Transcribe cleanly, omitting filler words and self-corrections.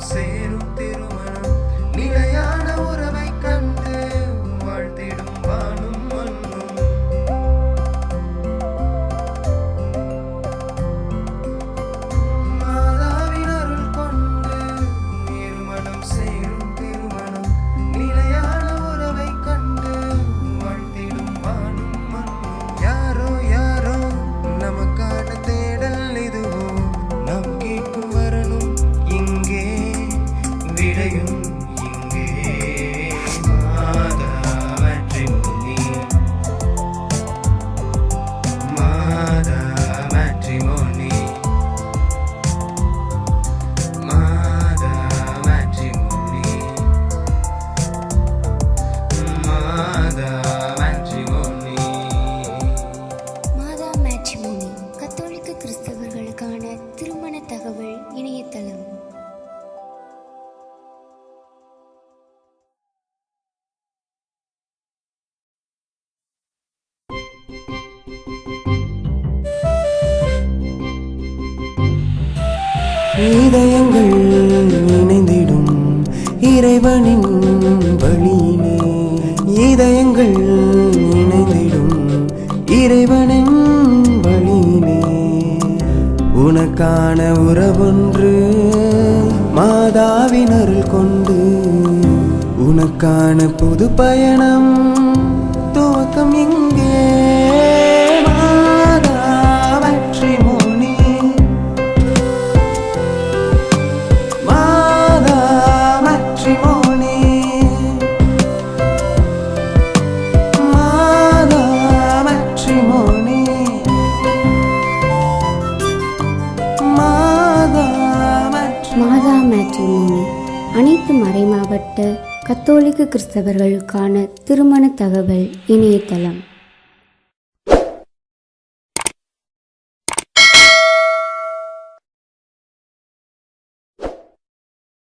சேரும் திருமணம் நிலையான உறவை கண்டு வாழ்த்திடும் வானும் மண்ணும். மாதாவின் அருள் கொண்டு இருமணம் சேரும் திருமணம் நிலையான உறவை கண்டு வாழ்த்திடும் வானும் மண்ணும். யாரோ யாரோ நமக்கான தேடல் இதுவோ, நாம் கேட்கும் வரணும் இங்கே, விடையும் இங்கே. மாதா மேட்ரிமோனி, மாதா மேட்ரிமோனி, மாதா மேட்ரிமோனி, மாதா மேட்ரிமோனி. மாதா மேட்ரிமோனி கத்தோலிக்க கிறிஸ்தவர்களுக்கான திருமண தகவல் இணையதளம். இதயங்கள் இணைந்திடும் இறைவனின் வழியிலே, இதயங்கள் இணைந்திடும் இறைவனின் வழியிலே. உனக்கான உறவொன்று மாதாவின் அருள் கொண்டு, உனக்கான புது பயணம் துவக்கம் இங்கே. மாதா மேட்ரிமோனி, மாதா மேட்ரிமோனி, மாதா மேட்ரிமோனி, மாதா மேட்ரிமோனி. மாதா மேட்ரிமோனி அனைத்து மறைமாவட்ட கத்தோலிக்க கிறிஸ்தவர்களுக்கான திருமண தகவல் இணையதளம்.